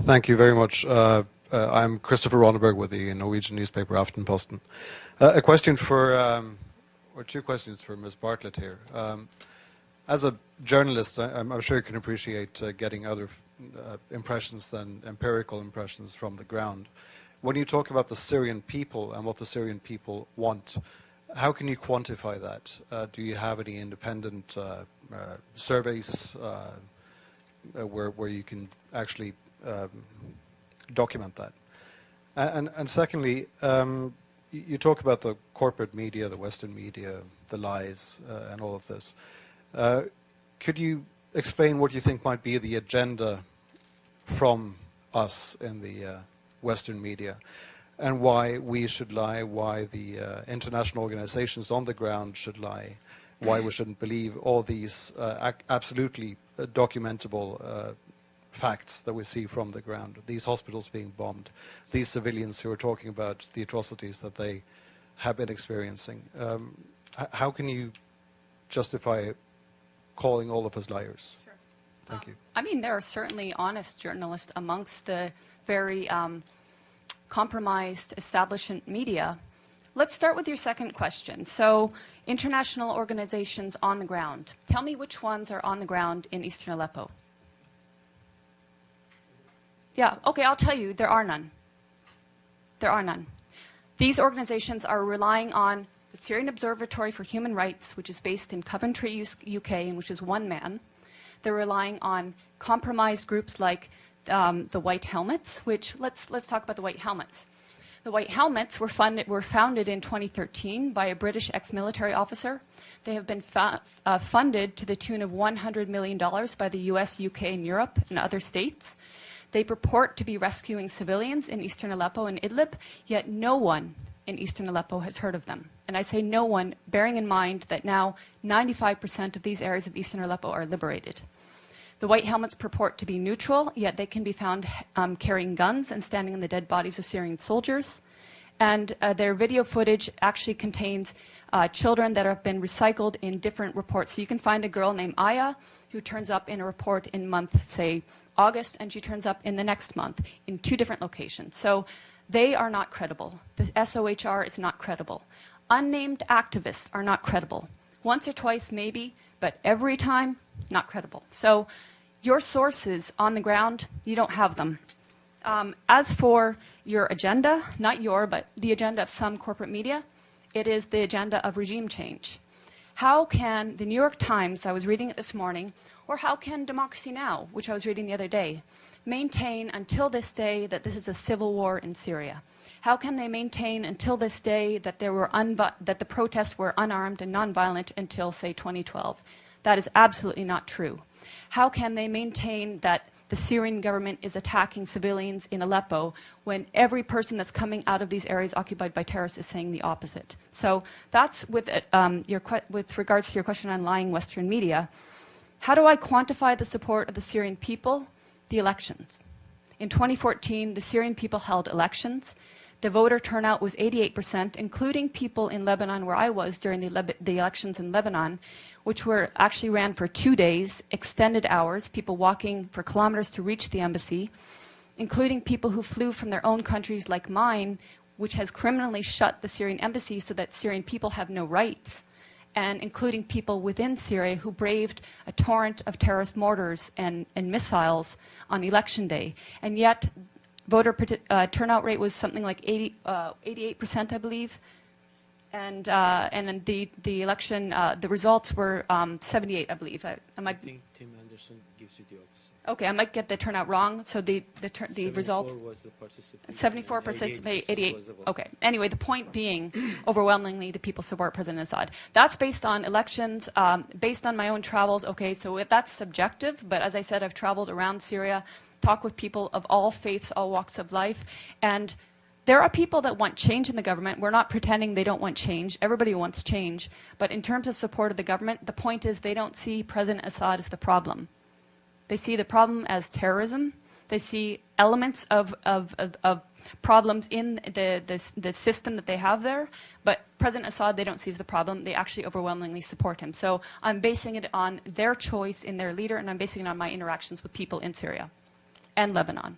Thank you very much. I'm Christopher Ronneberg with the Norwegian newspaper Aftenposten. A question for, or two questions for Ms. Bartlett here. As a journalist, I'm sure you can appreciate getting other impressions than empirical impressions from the ground. When you talk about the Syrian people and what the Syrian people want, how can you quantify that? Do you have any independent surveys where you can actually document that? And secondly, you talk about the corporate media, the Western media, the lies, and all of this. Could you explain what you think might be the agenda from us in the Western media, and why we should lie, why the international organizations on the ground should lie, why we shouldn't believe all these absolutely documentable facts that we see from the ground, these hospitals being bombed, these civilians who are talking about the atrocities that they have been experiencing. How can you justify calling all of us liars? Sure. Thank you. I mean, there are certainly honest journalists amongst the very compromised establishment media. Let's start with your second question. So, international organizations on the ground. Tell me which ones are on the ground in eastern Aleppo. Yeah, okay, I'll tell you, there are none. There are none. These organizations are relying on the Syrian Observatory for Human Rights, which is based in Coventry, UK, and which is one man. They're relying on compromised groups like the White Helmets, which, let's talk about the White Helmets. The White Helmets were founded in 2013 by a British ex-military officer. They have been funded to the tune of $100 million by the US, UK, and Europe, and other states. They purport to be rescuing civilians in eastern Aleppo and Idlib, yet no one in eastern Aleppo has heard of them. And I say no one, bearing in mind that now 95% of these areas of eastern Aleppo are liberated. The White Helmets purport to be neutral, yet they can be found carrying guns and standing on the dead bodies of Syrian soldiers. And their video footage actually contains children that have been recycled in different reports. So you can find a girl named Aya who turns up in a report in month, say, August, and she turns up in the next month in 2 different locations. So they are not credible. The SOHR is not credible. Unnamed activists are not credible. Once or twice, maybe, but every time, not credible. So your sources on the ground, you don't have them. As for your agenda, not your, but the agenda of some corporate media, it is the agenda of regime change. How can the New York Times, I was reading it this morning, or how can Democracy Now!, which I was reading the other day, maintain until this day that this is a civil war in Syria? How can they maintain until this day that that the protests were unarmed and nonviolent until, say, 2012? That is absolutely not true. How can they maintain that the Syrian government is attacking civilians in Aleppo when every person that's coming out of these areas occupied by terrorists is saying the opposite? So that's with regards to your question on lying Western media. How do I quantify the support of the Syrian people? The elections. In 2014, the Syrian people held elections. The voter turnout was 88%, including people in Lebanon, where I was during the elections in Lebanon, which were actually ran for 2 days, extended hours, people walking for kilometers to reach the embassy, including people who flew from their own countries like mine, which has criminally shut the Syrian embassy so that Syrian people have no rights, and including people within Syria who braved a torrent of terrorist mortars and missiles on election day. And yet, voter turnout rate was something like 88%, I believe. And then the election, the results were 78, I believe. I think Tim Anderson gives you the opposite. Okay, I might get the turnout wrong. So the results. 74 was the participation. 74 participate, 88. Okay. Anyway, the point being, overwhelmingly, the people support President Assad. That's based on elections, based on my own travels. Okay, so that's subjective. But as I said, I've traveled around Syria, talked with people of all faiths, all walks of life, and there are people that want change in the government. We're not pretending they don't want change. Everybody wants change. But in terms of support of the government, the point is they don't see President Assad as the problem. They see the problem as terrorism. They see elements of problems in the system that they have there. But President Assad, they don't see as the problem. They actually overwhelmingly support him. So I'm basing it on their choice in their leader, and I'm basing it on my interactions with people in Syria and Lebanon.